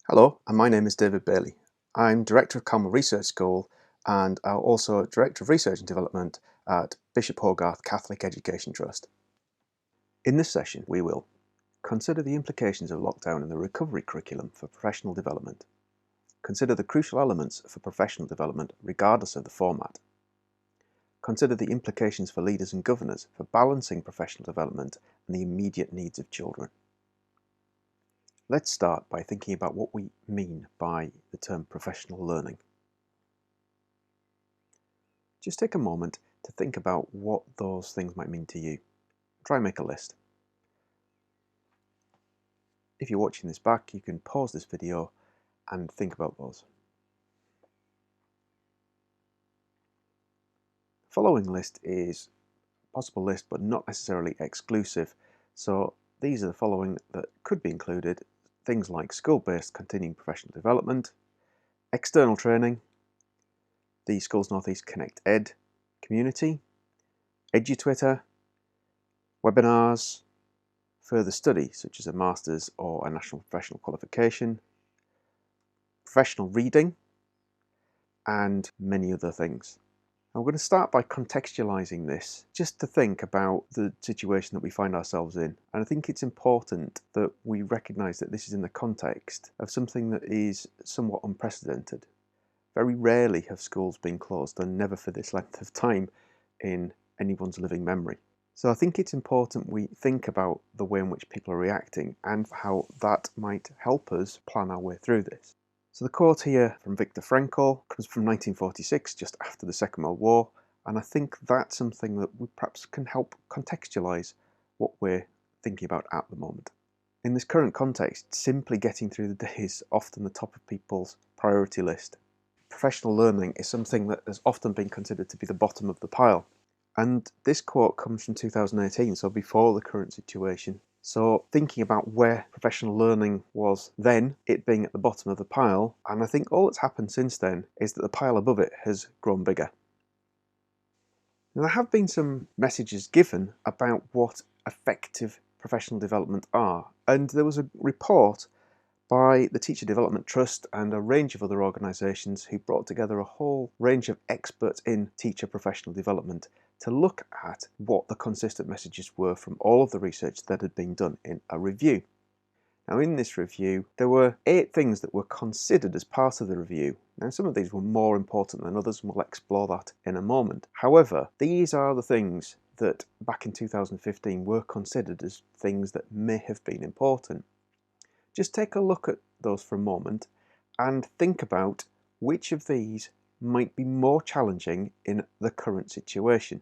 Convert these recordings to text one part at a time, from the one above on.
Hello, and my name is David Bailey. I'm Director of Carmel Research School and also Director of Research and Development at Bishop Hogarth Catholic Education Trust. In this session, we will consider the implications of lockdown in the recovery curriculum for professional development, consider the crucial elements for professional development regardless of the format, consider the implications for leaders and governors for balancing professional development and the immediate needs of children. Let's start by thinking about what we mean by the term professional learning. Just take a moment to think about what those things might mean to you. Try and make a list. If you're watching this back, you can pause this video and think about those. The following list is a possible list but not necessarily exclusive. So these are the following that could be included. Things like school-based continuing professional development, external training, the Schools Northeast Connect Ed community, EduTwitter, webinars, further study such as a master's or a national professional qualification, professional reading, and many other things. I'm going to start by contextualizing this just to think about the situation that we find ourselves in. And I think it's important that we recognize that this is in the context of something that is somewhat unprecedented. Very rarely have schools been closed, and never for this length of time in anyone's living memory. So I think it's important we think about the way in which people are reacting and how that might help us plan our way through this. So the quote here from Viktor Frankl comes from 1946, just after the Second World War, and I think that's something that we perhaps can help contextualize what we're thinking about at the moment. In this current context, simply getting through the day is often the top of people's priority list. Professional learning is something that has often been considered to be the bottom of the pile. And this quote comes from 2018, so before the current situation. So thinking about where professional learning was then, it being at the bottom of the pile, and I think all that's happened since then is that the pile above it has grown bigger. Now, there have been some messages given about what effective professional development are, and there was a report by the Teacher Development Trust and a range of other organisations who brought together a whole range of experts in teacher professional development to look at what the consistent messages were from all of the research that had been done in a review. Now, in this review, there were 8 things that were considered as part of the review. Now, some of these were more important than others, and we'll explore that in a moment. However, these are the things that back in 2015 were considered as things that may have been important. Just take a look at those for a moment and think about which of these might be more challenging in the current situation.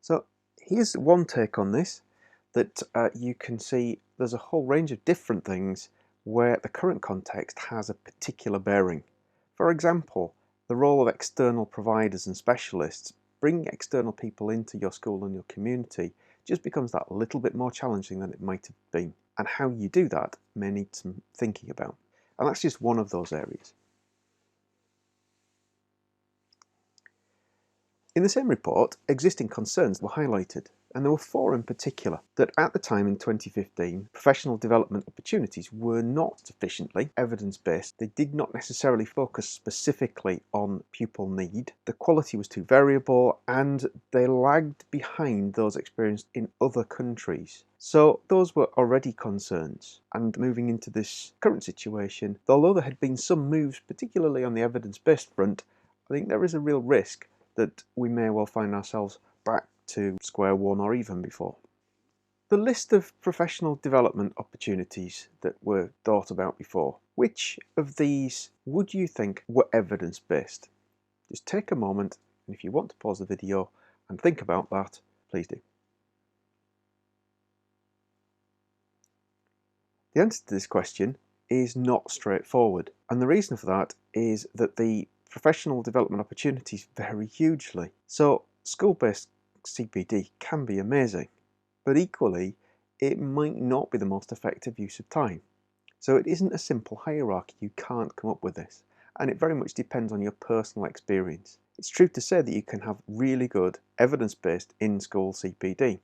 So here's one take on this, that you can see there's a whole range of different things where the current context has a particular bearing. For example, the role of external providers and specialists. Bringing external people into your school and your community just becomes that little bit more challenging than it might have been. And how you do that may need some thinking about. And that's just one of those areas. In the same report, existing concerns were highlighted, and there were 4 in particular. That at the time in 2015, professional development opportunities were not sufficiently evidence-based. They did not necessarily focus specifically on pupil need. The quality was too variable, and they lagged behind those experienced in other countries. So those were already concerns. And moving into this current situation, although there had been some moves, particularly on the evidence-based front, I think there is a real risk that we may well find ourselves back to square one or even before. The list of professional development opportunities that were thought about before, which of these would you think were evidence-based? Just take a moment, and if you want to pause the video and think about that, please do. The answer to this question is not straightforward, and the reason for that is that the professional development opportunities vary hugely. So school-based CPD can be amazing, but equally it might not be the most effective use of time. So it isn't a simple hierarchy. You can't come up with this. and it very much depends on your personal experience. It's true to say that you can have really good evidence-based in-school CPD,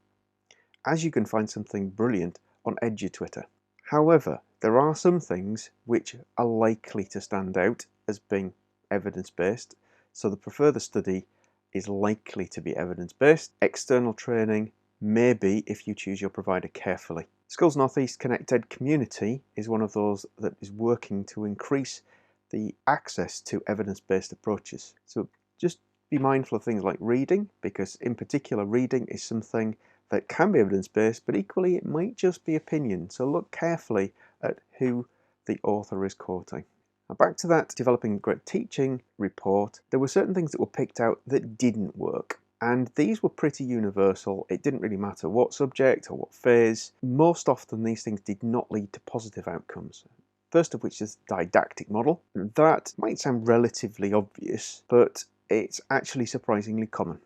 as you can find something brilliant on EduTwitter. However, there are some things which are likely to stand out as being evidence-based, so the further study is likely to be evidence-based. External training may be if you choose your provider carefully. Schools North East Connected Community is one of those that is working to increase the access to evidence-based approaches. So just be mindful of things like reading, because in particular reading is something that can be evidence-based, but equally it might just be opinion. So look carefully at who the author is quoting. Now back to that Developing Great Teaching report, there were certain things that were picked out that didn't work. And these were pretty universal. It didn't really matter what subject or what phase. Most often these things did not lead to positive outcomes. First of which is didactic model. That might sound relatively obvious, but it's actually surprisingly common.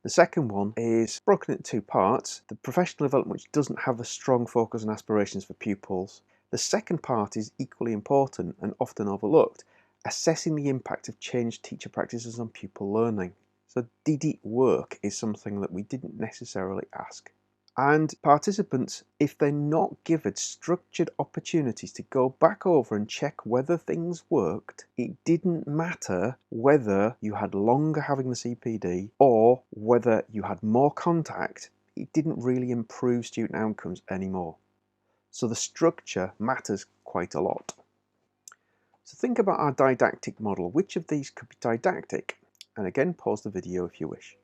The second one is broken into two parts. The professional development, which doesn't have a strong focus on aspirations for pupils. The second part is equally important and often overlooked, assessing the impact of changed teacher practices on pupil learning. So did it work is something that we didn't necessarily ask. And participants, if they're not given structured opportunities to go back over and check whether things worked, it didn't matter whether you had longer having the CPD or whether you had more contact, it didn't really improve student outcomes anymore. So the structure matters quite a lot. So think about our didactic model. Which of these could be didactic? And again, pause the video if you wish.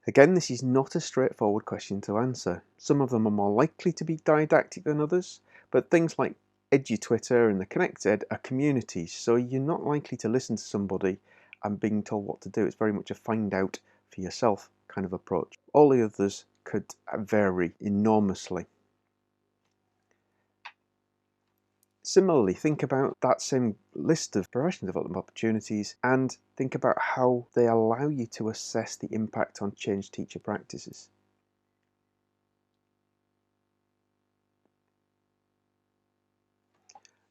Again, this is not a straightforward question to answer. Some of them are more likely to be didactic than others, but things like EduTwitter and the ConnectEd are communities, so you're not likely to listen to somebody and being told what to do. It's very much a find out for yourself kind of approach. All the others could vary enormously. Similarly, think about that same list of professional development opportunities and think about how they allow you to assess the impact on changed teacher practices.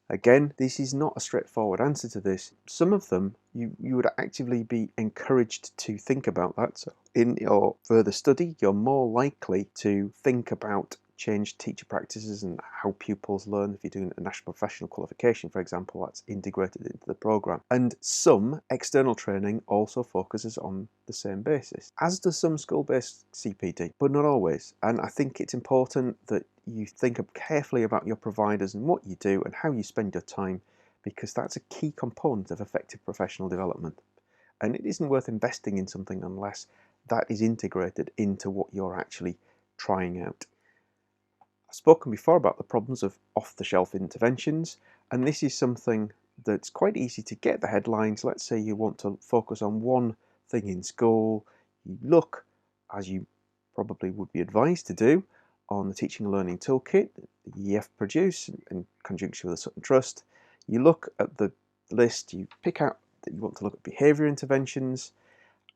Again, this is not a straightforward answer to this. Some of them you would actively be encouraged to think about that. So in your further study, you're more likely to think about changed teacher practices and how pupils learn. If you're doing a national professional qualification, for example, that's integrated into the programme. And some external training also focuses on the same basis, as does some school-based CPD, but not always. And I think it's important that you think carefully about your providers and what you do and how you spend your time, because that's a key component of effective professional development. And it isn't worth investing in something unless that is integrated into what you're actually trying out. I've spoken before about the problems of off-the-shelf interventions, and this is something that's quite easy to get the headlines. Let's say you want to focus on one thing in school. You look, as you probably would be advised to do, on the Teaching and Learning Toolkit that the EF produce in conjunction with the Sutton Trust. You look at the list, you pick out that you want to look at behaviour interventions,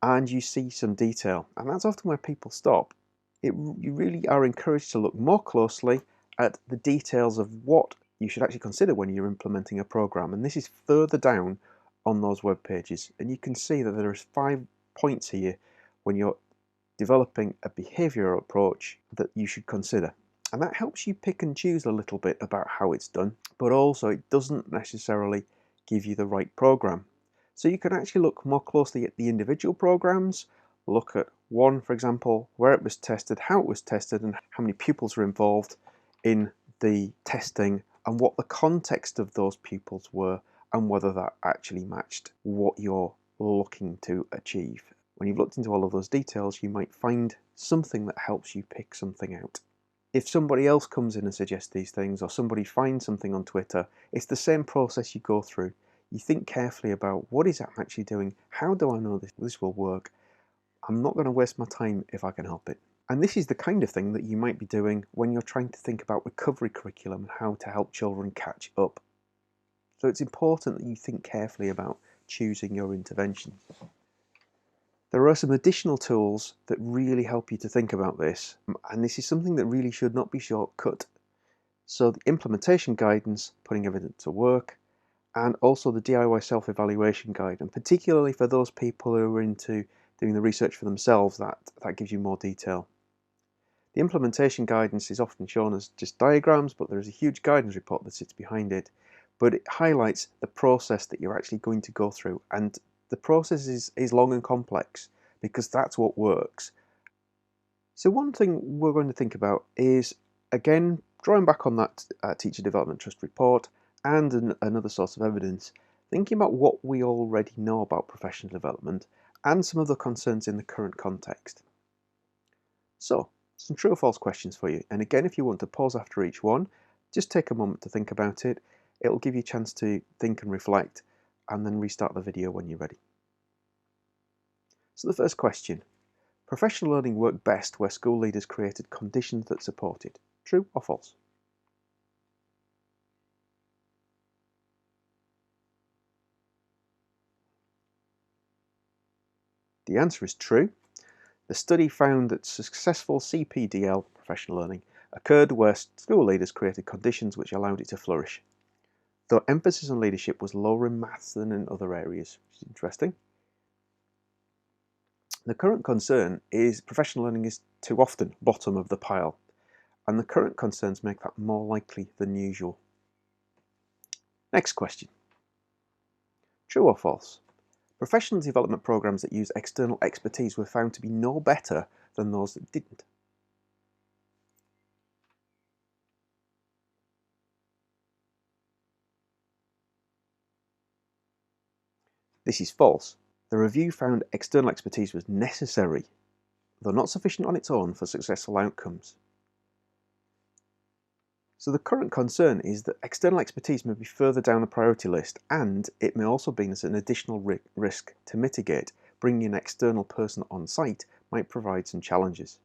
and you see some detail. And that's often where people stop. You really are encouraged to look more closely at the details of what you should actually consider when you're implementing a program. And this is further down on those web pages. And you can see that there are 5 points here when you're developing a behavioural approach that you should consider. And that helps you pick and choose a little bit about how it's done, but also it doesn't necessarily give you the right program. So you can actually look more closely at the individual programs, look at one, for example, where it was tested, how it was tested, and how many pupils were involved in the testing, and what the context of those pupils were, and whether that actually matched what you're looking to achieve. When you've looked into all of those details, you might find something that helps you pick something out. If somebody else comes in and suggests these things, or somebody finds something on Twitter, it's the same process you go through. You think carefully about, what is that actually doing? How do I know this will work? I'm not going to waste my time if I can help it. And this is the kind of thing that you might be doing when you're trying to think about recovery curriculum and how to help children catch up. So it's important that you think carefully about choosing your interventions. There are some additional tools that really help you to think about this, and this is something that really should not be shortcut. So the implementation guidance, putting evidence to work, and also the DIY self-evaluation guide, and particularly for those people who are into doing the research for themselves, that gives you more detail. The implementation guidance is often shown as just diagrams, but there is a huge guidance report that sits behind it. But it highlights the process that you're actually going to go through, and the process is long and complex because that's what works. So one thing we're going to think about is, again, drawing back on that Teacher Development Trust report and another source of evidence, thinking about what we already know about professional development and some of the concerns in the current context. So, some true or false questions for you. And again, if you want to pause after each one, just take a moment to think about it. It'll give you a chance to think and reflect, and then restart the video when you're ready. So the first question: professional learning worked best where school leaders created conditions that support it. True or false? The answer is true. The study found that successful CPDL, professional learning, occurred where school leaders created conditions which allowed it to flourish, though emphasis on leadership was lower in maths than in other areas, which is interesting. The current concern is professional learning is too often bottom of the pile, and the current concerns make that more likely than usual. Next question. True or false? Professional development programs that use external expertise were found to be no better than those that didn't. This is false. The review found external expertise was necessary, though not sufficient on its own for successful outcomes. So the current concern is that external expertise may be further down the priority list, and it may also be as an additional risk to mitigate. Bringing an external person on site might provide some challenges.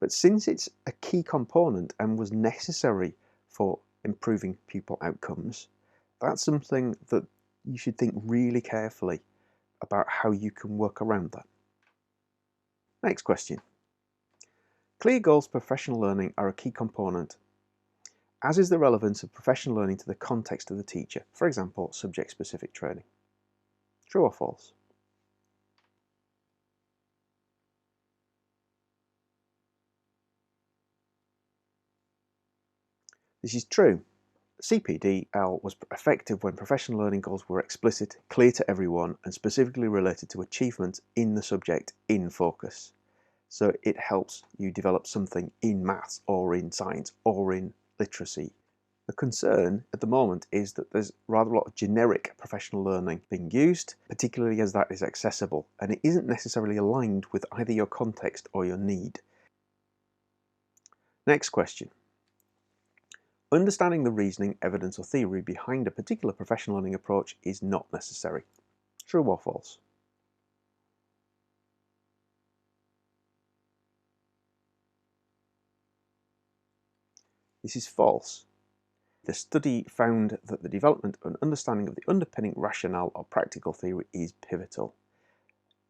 But since it's a key component and was necessary for improving pupil outcomes, that's something that you should think really carefully about how you can work around that. Next question. Clear goals for professional learning are a key component, as is the relevance of professional learning to the context of the teacher, for example, subject-specific training. True or false? This is true. CPDL was effective when professional learning goals were explicit, clear to everyone, and specifically related to achievement in the subject in focus. So it helps you develop something in maths or in science or in literacy. The concern at the moment is that there's rather a lot of generic professional learning being used, particularly as that is accessible, and it isn't necessarily aligned with either your context or your need. Next question. Understanding the reasoning, evidence or theory behind a particular professional learning approach is not necessary. True or false? This is false. The study found that the development of an understanding of the underpinning rationale of practical theory is pivotal.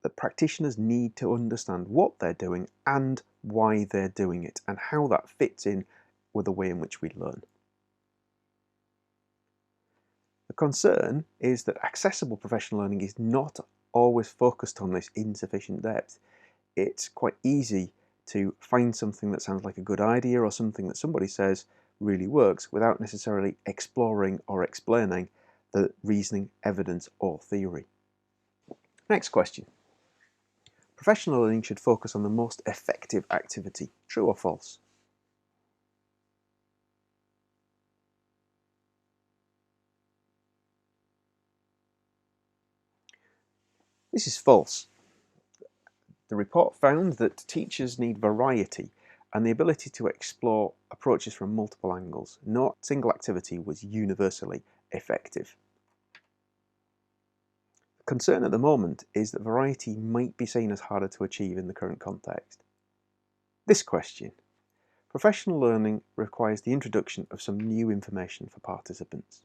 That practitioners need to understand what they're doing and why they're doing it, and how that fits in with the way in which we learn. The concern is that accessible professional learning is not always focused on this in sufficient depth. It's quite easy to find something that sounds like a good idea or something that somebody says really works without necessarily exploring or explaining the reasoning, evidence or theory. Next question. Professional learning should focus on the most effective activity. True or false? This is false. The report found that teachers need variety and the ability to explore approaches from multiple angles. No single activity was universally effective. The concern at the moment is that variety might be seen as harder to achieve in the current context. This question. Professional learning requires the introduction of some new information for participants.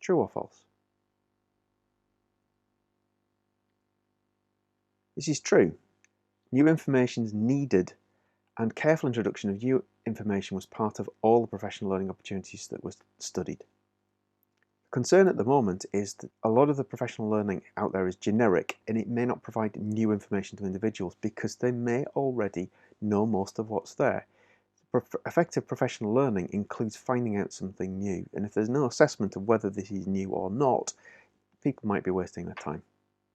True or false? This is true. New information is needed, and careful introduction of new information was part of all the professional learning opportunities that were studied. The concern at the moment is that a lot of the professional learning out there is generic and it may not provide new information to individuals because they may already know most of what's there. Effective professional learning includes finding out something new, and if there's no assessment of whether this is new or not, people might be wasting their time,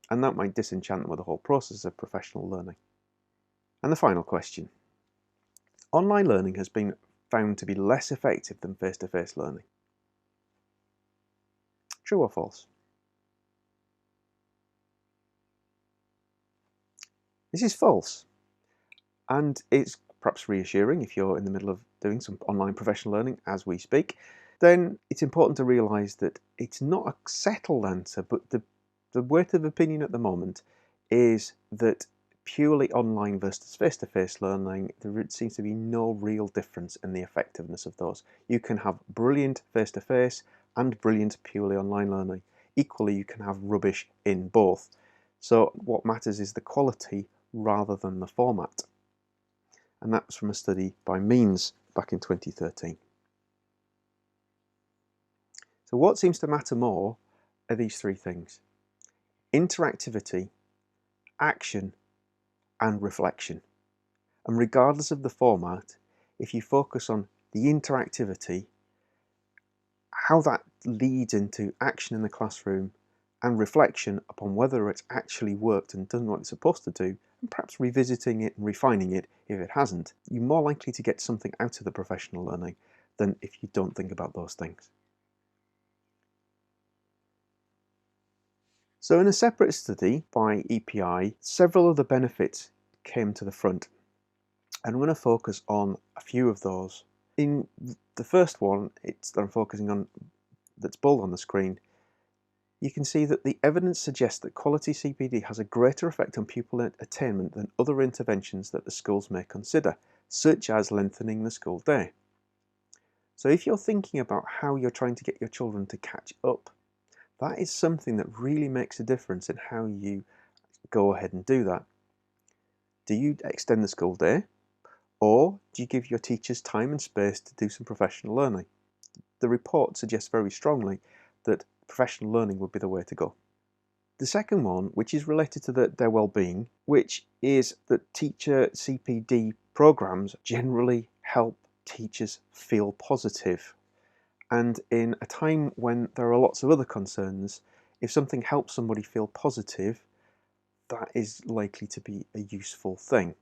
and that might disenchant them with the whole process of professional learning. And the final question. Online learning has been found to be less effective than face-to-face learning. True or false? This is false, and it's perhaps reassuring if you're in the middle of doing some online professional learning as we speak. Then it's important to realise that it's not a settled answer, but the weight of opinion at the moment is that purely online versus face-to-face learning, there seems to be no real difference in the effectiveness of those. You can have brilliant face-to-face and brilliant purely online learning. Equally, you can have rubbish in both. So what matters is the quality rather than the format. And that was from a study by Means back in 2013. So what seems to matter more are these three things: interactivity, action, and reflection. And regardless of the format, if you focus on the interactivity, how that leads into action in the classroom, and reflection upon whether it's actually worked and done what it's supposed to do, and perhaps revisiting it and refining it if it hasn't, you're more likely to get something out of the professional learning than if you don't think about those things. So in a separate study by EPI, several of the benefits came to the front, and I'm going to focus on a few of those. In the first one, that I'm focusing on, that's bold on the screen, you can see that the evidence suggests that quality CPD has a greater effect on pupil attainment than other interventions that the schools may consider, such as lengthening the school day. So if you're thinking about how you're trying to get your children to catch up, that is something that really makes a difference in how you go ahead and do that. Do you extend the school day, or do you give your teachers time and space to do some professional learning? The report suggests very strongly that professional learning would be the way to go. The second one, which is related to their well-being, which is that teacher CPD programs generally help teachers feel positive. And in a time when there are lots of other concerns, if something helps somebody feel positive, that is likely to be a useful thing,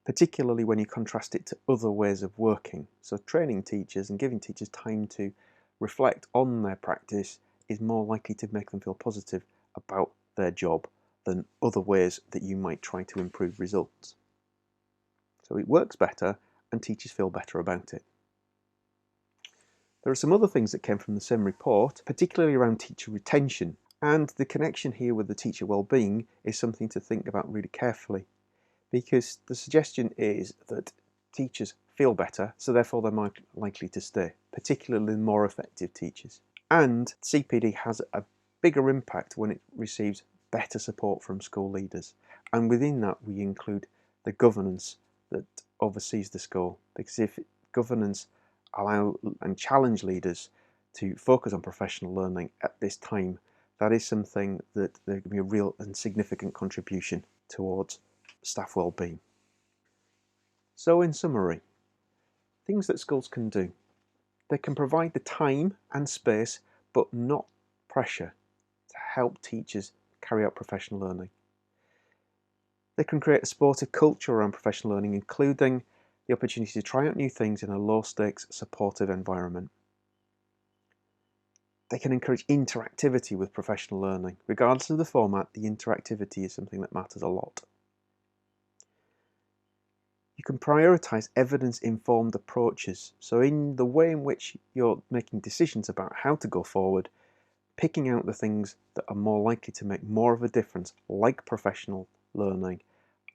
particularly when you contrast it to other ways of working. So training teachers and giving teachers time to reflect on their practice is more likely to make them feel positive about their job than other ways that you might try to improve results. So it works better and teachers feel better about it. There are some other things that came from the same report, particularly around teacher retention, and the connection here with the teacher well-being is something to think about really carefully, because the suggestion is that teachers feel better, so therefore they're more likely to stay, particularly more effective teachers. And CPD has a bigger impact when it receives better support from school leaders. And within that we include the governance that oversees the school, because if governance allow and challenge leaders to focus on professional learning at this time, that is something that there can be a real and significant contribution towards staff well-being. So in summary, things that schools can do. They can provide the time and space, but not pressure, to help teachers carry out professional learning. They can create a supportive culture around professional learning, including the opportunity to try out new things in a low-stakes, supportive environment. They can encourage interactivity with professional learning. Regardless of the format, the interactivity is something that matters a lot. You can prioritise evidence-informed approaches. So in the way in which you're making decisions about how to go forward, picking out the things that are more likely to make more of a difference, like professional learning,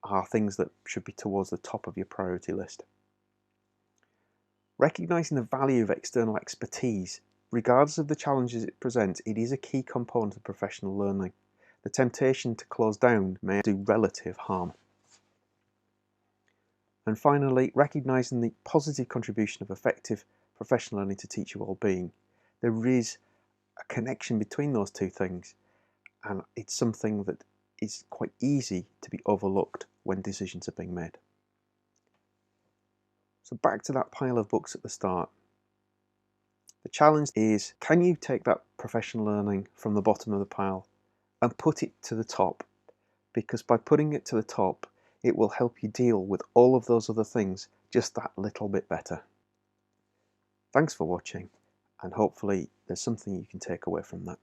are things that should be towards the top of your priority list. Recognising the value of external expertise, regardless of the challenges it presents, it is a key component of professional learning. The temptation to close down may do relative harm. And finally, recognising the positive contribution of effective professional learning to teacher well-being. There is a connection between those two things, and it's something that is quite easy to be overlooked when decisions are being made. So back to that pile of books at the start. The challenge is, can you take that professional learning from the bottom of the pile and put it to the top? Because by putting it to the top, it will help you deal with all of those other things just that little bit better. Thanks for watching, and hopefully there's something you can take away from that.